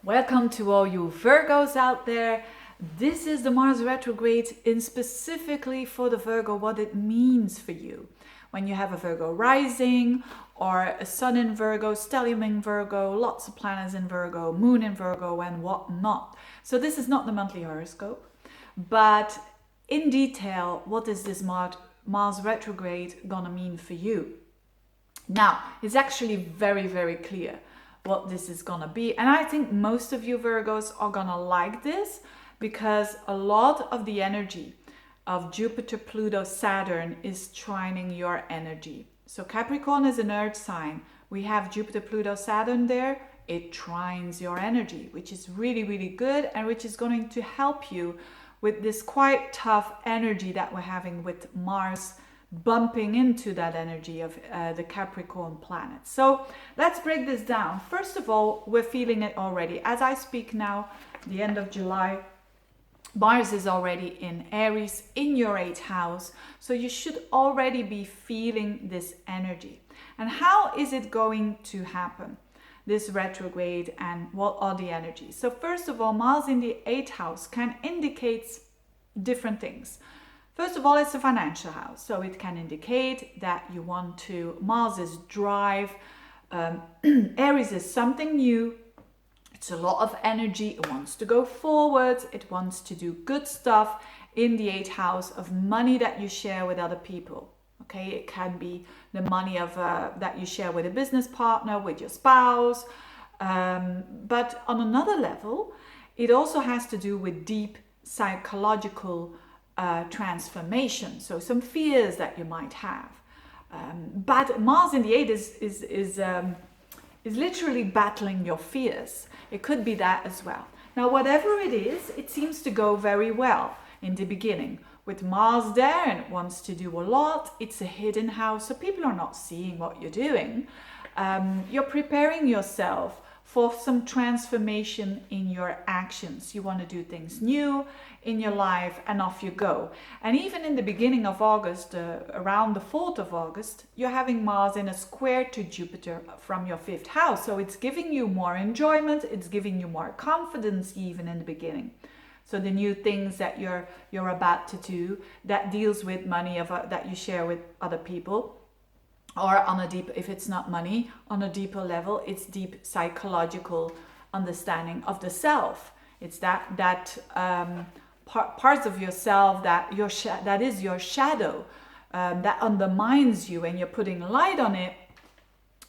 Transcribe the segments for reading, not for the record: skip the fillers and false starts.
Welcome to all you Virgos out there. This is the Mars retrograde in specifically for the Virgo, what it means for you. When you have a Virgo rising or a Sun in Virgo, stellium in Virgo, lots of planets in Virgo, Moon in Virgo and whatnot. So this is not the monthly horoscope, but in detail, what is this Mars retrograde gonna mean for you? Now, it's actually very, very clear what this is gonna be. And I think most of you Virgos are gonna like this because a lot of the energy of Jupiter, Pluto, Saturn is trining your energy. So Capricorn is an earth sign. We have Jupiter, Pluto, Saturn there. It trines your energy, which is really, really good and which is going to help you with this quite tough energy that we're having with Mars bumping into that energy of the Capricorn planet. So let's break this down. First of all, we're feeling it already. As I speak now, the end of July, Mars is already in Aries, in your 8th house. So you should already be feeling this energy. And how is it going to happen? This retrograde and what are the energies? So first of all, Mars in the 8th house can indicate different things. First of all, it's a financial house, so it can indicate that you want to, Mars is drive, Aries is something new, it's a lot of energy, it wants to go forward, it wants to do good stuff in the 8th house of money that you share with other people. Okay, it can be the money of that you share with a business partner, with your spouse, but on another level, it also has to do with deep psychological transformation, so some fears that you might have. But Mars in the 8th is literally battling your fears. It could be that as well. Now, whatever it is, it seems to go very well in the beginning. With Mars there and it wants to do a lot, it's a hidden house, so people are not seeing what you're doing. You're preparing yourself for some transformation in your actions. You want to do things new in your life and off you go. And even in the beginning of August, around the 4th of August, you're having Mars in a square to Jupiter from your 5th house. So it's giving you more enjoyment, it's giving you more confidence even in the beginning. So the new things that you're about to do that deals with money that you share with other people, or on a deep, if it's not money, on a deeper level, it's deep psychological understanding of the self. It's that parts of yourself that that is your shadow, that undermines you, and you're putting light on it.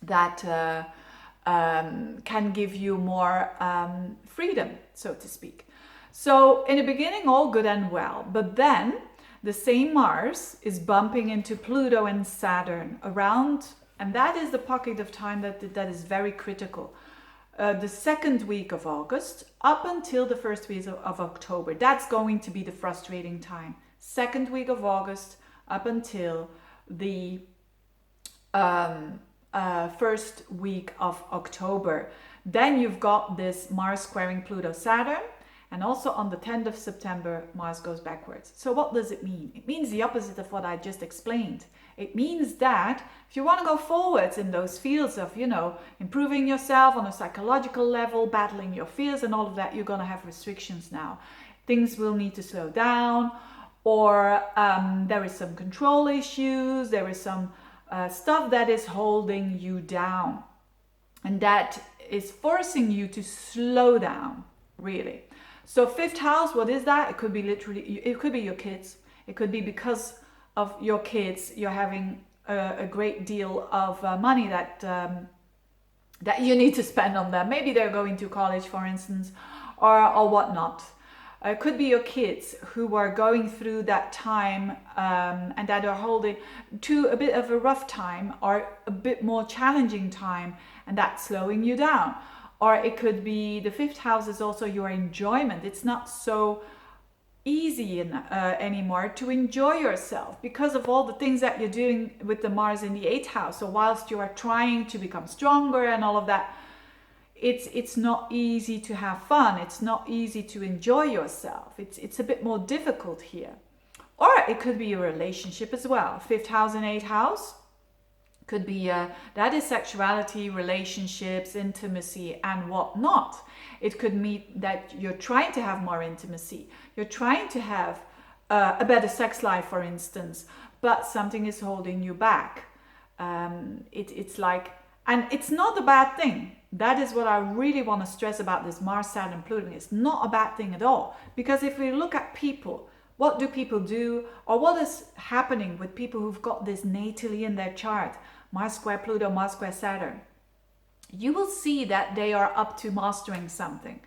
That can give you more freedom, so to speak. So in the beginning, all good and well, but then the same Mars is bumping into Pluto and Saturn around, and that is the pocket of time that is very critical. The second week of August up until the first week of October. That's going to be the frustrating time. Second week of August up until the first week of October. Then you've got this Mars squaring Pluto Saturn. And also on the 10th of September, Mars goes backwards. So what does it mean? It means the opposite of what I just explained. It means that if you want to go forwards in those fields of, improving yourself on a psychological level, battling your fears and all of that, you're going to have restrictions now. Things will need to slow down, or there is some control issues, there is some stuff that is holding you down. And that is forcing you to slow down, really. So 5th house, what is that? It could be it could be your kids. It could be because of your kids, you're having a great deal of money that you need to spend on them. Maybe they're going to college, for instance, or whatnot. It could be your kids who are going through that time and that are holding to a bit of a rough time or a bit more challenging time, and that's slowing you down. Or it could be the 5th house is also your enjoyment. It's not so easy anymore to enjoy yourself because of all the things that you're doing with the Mars in the 8th house. So whilst you are trying to become stronger and all of that, it's not easy to have fun. It's not easy to enjoy yourself. It's a bit more difficult here. Or it could be your relationship as well. 5th house and 8th house Could be that is sexuality, relationships, intimacy, and whatnot. It could mean that you're trying to have more intimacy. You're trying to have a better sex life, for instance, but something is holding you back. It's like, and it's not a bad thing. That is what I really want to stress about this Mars, Saturn, Pluto. It's not a bad thing at all. Because if we look at people, what do people do? Or what is happening with people who've got this natally in their chart? Mars square Pluto, Mars square Saturn. You will see that they are up to mastering something.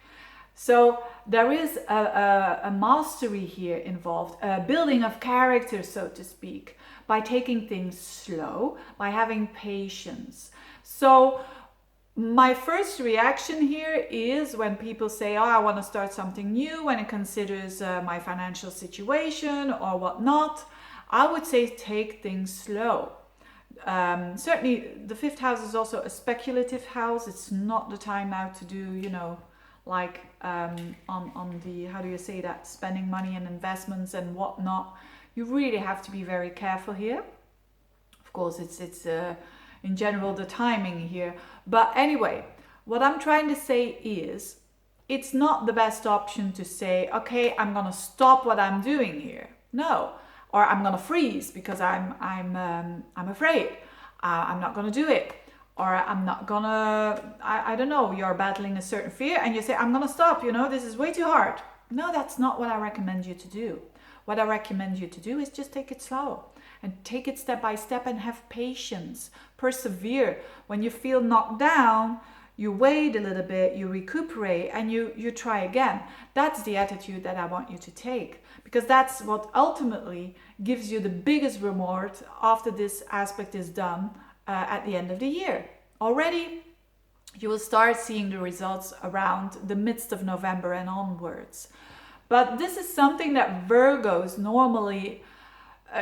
So there is a mastery here involved, a building of character, so to speak, by taking things slow, by having patience. So my first reaction here is when people say, oh, I want to start something new, when it considers my financial situation or whatnot, I would say take things slow. Certainly the fifth house is also a speculative house. It's not the time now to do, you know, like on the, how do you say that, spending money and investments and whatnot. You really have to be very careful here. Of course, it's in general the timing here. But anyway, what I'm trying to say is it's not the best option to say, okay, I'm gonna stop what I'm doing here. No. Or I'm gonna freeze because I'm afraid. I'm not gonna do it. Or I'm not gonna, I don't know, you're battling a certain fear and you say, I'm gonna stop, you know, this is way too hard. No, that's not what I recommend you to do. What I recommend you to do is just take it slow and take it step by step and have patience, persevere. When you feel knocked down, you wait a little bit, you recuperate, and you try again. That's the attitude that I want you to take, because that's what ultimately gives you the biggest reward after this aspect is done at the end of the year. Already, you will start seeing the results around the midst of November and onwards. But this is something that Virgos normally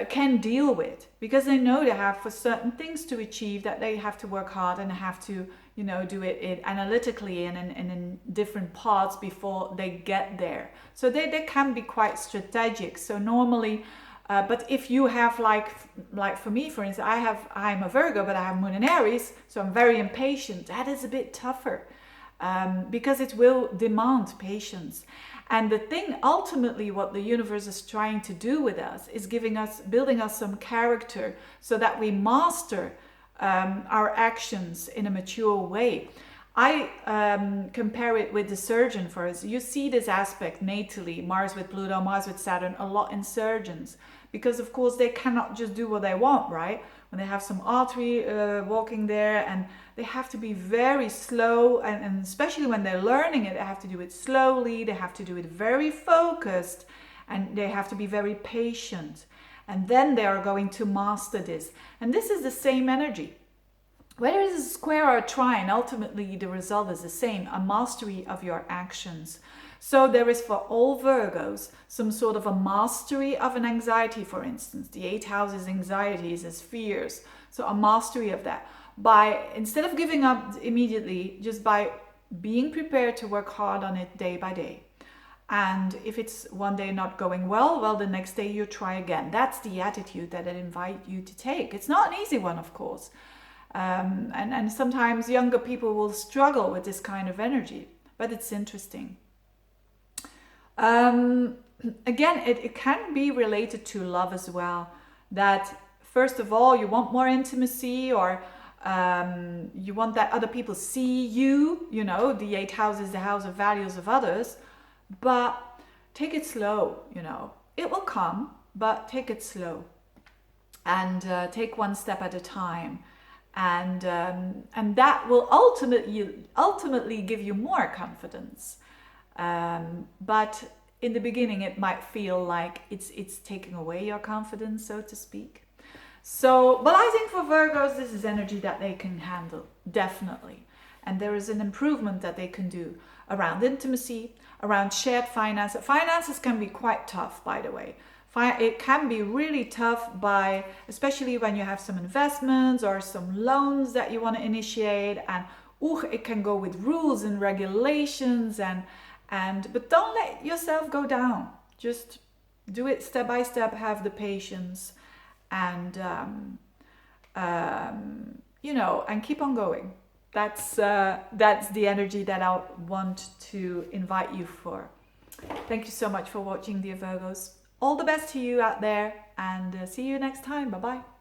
can deal with, because they know they have for certain things to achieve that they have to work hard and have to, you know, do it analytically and in different parts before they get there. So they can be quite strategic. So normally, but if you have like for me, for instance, I'm a Virgo, but I have Moon in Aries, so I'm very impatient. That is a bit tougher because it will demand patience. And the thing, ultimately, what the universe is trying to do with us is building us some character so that we master our actions in a mature way. I compare it with the surgeon, for us. You see this aspect natally, Mars with Pluto, Mars with Saturn, a lot in surgeons. Because, of course, they cannot just do what they want, right? When they have some artery walking there, and they have to be very slow, and especially when they're learning it, they have to do it slowly, they have to do it very focused, and they have to be very patient. And then they are going to master this. And this is the same energy. Whether it's a square or a trine, ultimately the result is the same, a mastery of your actions. So there is for all Virgos some sort of a mastery of an anxiety, for instance. The 8th house is anxieties, is fears. So a mastery of that. By, instead of giving up immediately, just by being prepared to work hard on it day by day. And if it's one day not going well, the next day you try again. That's the attitude that I invite you to take. It's not an easy one, of course. And sometimes younger people will struggle with this kind of energy, but it's interesting. Again, it can be related to love as well. That first of all, you want more intimacy, or you want that other people see you. You know, the 8th house is the house of values of others, but take it slow. You know, it will come, but take it slow, and take one step at a time. And that will ultimately give you more confidence. But in the beginning, it might feel like it's taking away your confidence, so to speak. So, but I think for Virgos, this is energy that they can handle, definitely. And there is an improvement that they can do around intimacy, around shared finance. Finances can be quite tough, by the way. It can be really tough, especially when you have some investments or some loans that you want to initiate, and it can go with rules and regulations, but don't let yourself go down. Just do it step by step, have the patience, and you know, and keep on going. That's the energy that I want to invite you for. Thank you so much for watching, dear Virgos. All the best to you out there, and see you next time. Bye bye.